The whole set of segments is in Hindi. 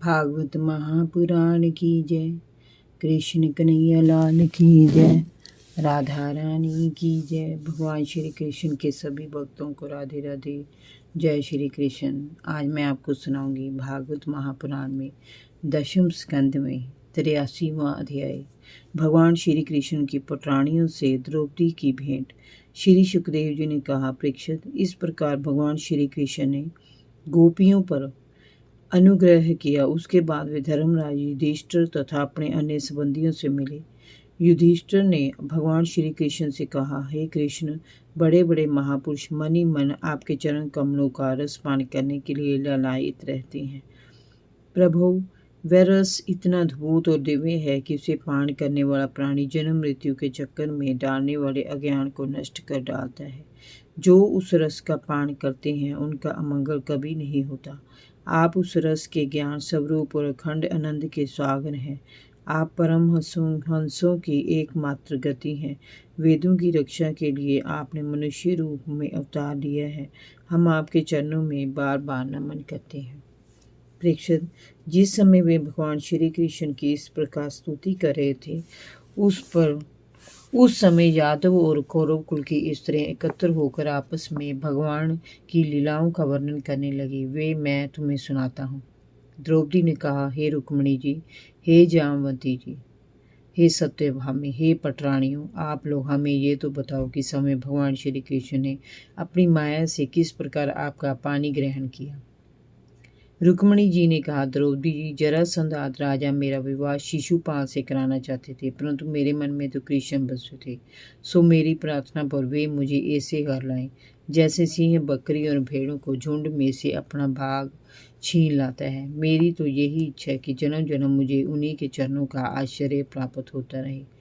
भागवत महापुराण की जय। कृष्ण कन्हैया लाल की जय। राधा रानी की जय। भगवान श्री कृष्ण के सभी भक्तों को राधे राधे। जय श्री कृष्ण। आज मैं आपको सुनाऊंगी भागवत महापुराण में 10वें स्कंद में 83वां अध्याय। भगवान श्री कृष्ण की पटरानियों से द्रौपदी की भेंट। श्री सुखदेव जी ने कहा, परीक्षित, इस प्रकार भगवान श्री कृष्ण ने गोपियों पर अनुग्रह किया। उसके बाद वे धर्मराज युधिष्ठिर तथा अपने अन्य संबंधियों से मिले। युधिष्ठिर ने भगवान श्री कृष्ण से कहा, हे कृष्ण, बड़े बड़े महापुरुष मनी मन आपके चरण कमलों का रस पान करने के लिए ललायित रहते हैं। प्रभु, वह रस इतना अद्भुत और दिव्य है कि उसे पान करने वाला प्राणी जन्म मृत्यु के चक्कर में डालने वाले अज्ञान को नष्ट कर डालता है। जो उस रस का पान करते हैं उनका अमंगल कभी नहीं होता। आप उस रस के ज्ञान स्वरूप और अखंड आनंद के सागर हैं। आप परम हंसों की एकमात्र गति हैं। वेदों की रक्षा के लिए आपने मनुष्य रूप में अवतार लिया है। हम आपके चरणों में बार बार नमन करते हैं। परीक्षित, जिस समय वे भगवान श्री कृष्ण की इस प्रकार स्तुति कर रहे थे, उस समय यादव और कौरव कुल की स्त्रियां एकत्र होकर आपस में भगवान की लीलाओं का वर्णन करने लगी। वे मैं तुम्हें सुनाता हूँ। द्रौपदी ने कहा, हे रुक्मिणी जी, हे जामवंती जी, हे सत्यभामी, हे पटरानियों, आप लोग हमें ये तो बताओ कि समय भगवान श्री कृष्ण ने अपनी माया से किस प्रकार आपका पानी ग्रहण किया। रुक्मिणी जी ने कहा, द्रौपदी जी, जरासंध आदि राजा मेरा विवाह शिशुपाल से कराना चाहते थे, परंतु मेरे मन में तो कृष्ण बसे थे। सो मेरी प्रार्थना पर वे मुझे ऐसे घर लाए जैसे सिंह बकरी और भेड़ों को झुंड में से अपना भाग छीन लाता है। मेरी तो यही इच्छा है कि जन्म जन्म मुझे उन्हीं के चरणों का आश्चर्य प्राप्त होता रहे।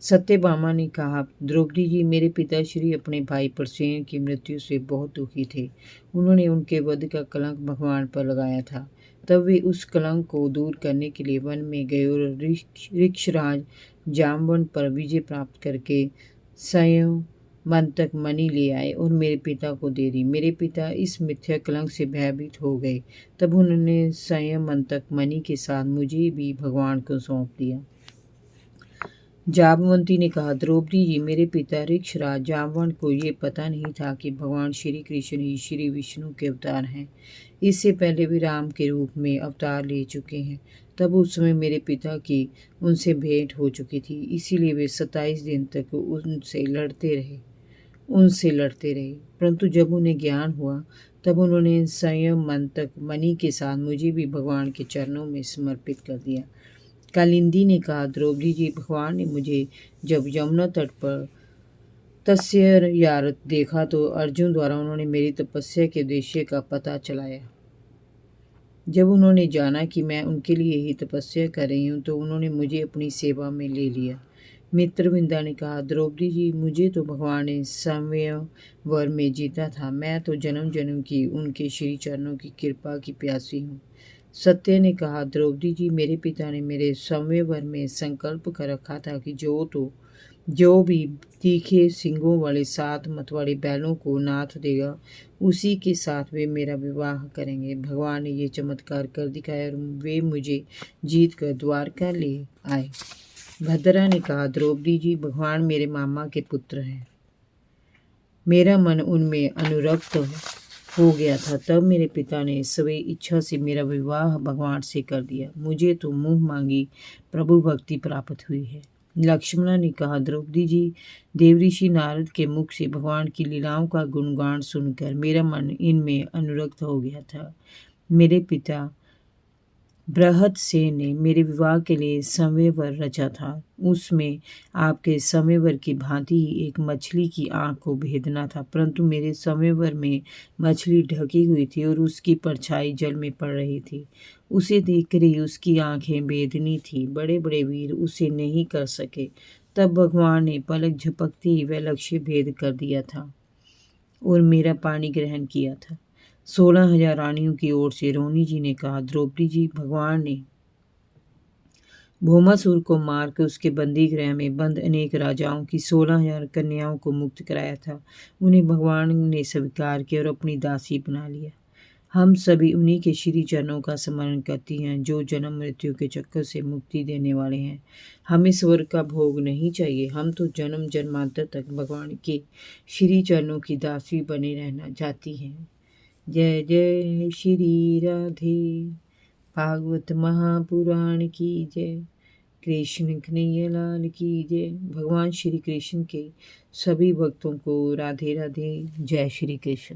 सत्यभामा ने कहा, द्रौपदी जी, मेरे पिताश्री अपने भाई परसेन की मृत्यु से बहुत दुखी थे। उन्होंने उनके वध का कलंक भगवान पर लगाया था। तब वे उस कलंक को दूर करने के लिए वन में गए और ऋक्षराज जामवन पर विजय प्राप्त करके स्वयं मंतक मणि ले आए और मेरे पिता को दे दी। मेरे पिता इस मिथ्या कलंक से भयभीत हो गए। तब उन्होंने स्वयं मंतक मणि के साथ मुझे भी भगवान को सौंप दिया। जामवंती ने कहा, द्रौपदी जी, मेरे पिता ऋक्षराज जामवन को ये पता नहीं था कि भगवान श्री कृष्ण ही श्री विष्णु के अवतार हैं। इससे पहले वे राम के रूप में अवतार ले चुके हैं। तब उस समय मेरे पिता की उनसे भेंट हो चुकी थी, इसीलिए वे 27 दिन तक उनसे लड़ते रहे। परंतु जब उन्हें ज्ञान हुआ तब उन्होंने स्वयं मंतक मणि के साथ मुझे भी भगवान के चरणों में समर्पित कर दिया। कालिंदी ने कहा, द्रौपदी जी, भगवान ने मुझे जब यमुना तट पर तस्यरयारत देखा तो अर्जुन द्वारा उन्होंने मेरी तपस्या के उद्देश्य का पता चलाया। जब उन्होंने जाना कि मैं उनके लिए ही तपस्या कर रही हूँ तो उन्होंने मुझे अपनी सेवा में ले लिया। मित्रविंदा ने कहा, द्रौपदी जी, मुझे तो भगवान ने संवयवर में जीता था। मैं तो जन्म जन्म की उनके श्री चरणों की कृपा की प्यासी हूँ। सत्य ने कहा, द्रौपदी जी, मेरे पिता ने मेरे संवयवर में संकल्प कर रखा था कि जो भी तीखे सिंगों वाले 7 मतवाले बैलों को नाथ देगा उसी के साथ वे मेरा विवाह करेंगे। भगवान ने ये चमत्कार कर दिखाया और वे मुझे जीत कर द्वारका ले आए। भद्रा ने कहा, द्रौपदी जी, भगवान मेरे मामा के पुत्र हैं। मेरा मन उनमें अनुरक्त हो गया था। तब मेरे पिता ने स्वे इच्छा से मेरा विवाह भगवान से कर दिया। मुझे तो मुंह मांगी प्रभु भक्ति प्राप्त हुई है। लक्ष्मणा ने कहा, द्रौपदी जी, देवऋषि नारद के मुख से भगवान की लीलाओं का गुणगान सुनकर मेरा मन इनमें अनुरक्त हो गया था। मेरे पिता बृहदसेन ने मेरे विवाह के लिए संवयवर रचा था। उसमें आपके संवयवर की भांति ही एक मछली की आंख को भेदना था, परंतु मेरे संवयवर में मछली ढकी हुई थी और उसकी परछाई जल में पड़ रही थी। उसे देखकर ही उसकी आंखें भेदनी थी। बड़े बड़े वीर उसे नहीं कर सके। तब भगवान ने पलक झपकते ही वह लक्ष्य भेद कर दिया था और मेरा पानी ग्रहण किया था। 16,000 रानियों की ओर से रोनी जी ने कहा, द्रौपदी जी, भगवान ने भौमासुर को मारकर उसके बंदी गृह में बंद अनेक राजाओं की 16,000 कन्याओं को मुक्त कराया था। उन्हें भगवान ने स्वीकार किया और अपनी दासी बना लिया। हम सभी उन्हीं के श्री चरणों का स्मरण करती हैं जो जन्म मृत्यु के चक्कर से मुक्ति देने वाले हैं। हमें स्वर्ग का भोग नहीं चाहिए, हम तो जन्म जन्मांतर तक भगवान के श्री चरणों की दासी बने रहना चाहती हैं। जय जय श्री राधे। भागवत महापुराण की जय। कृष्ण कन्हैया लाल की जय। भगवान श्री कृष्ण के सभी भक्तों को राधे राधे। जय श्री कृष्ण।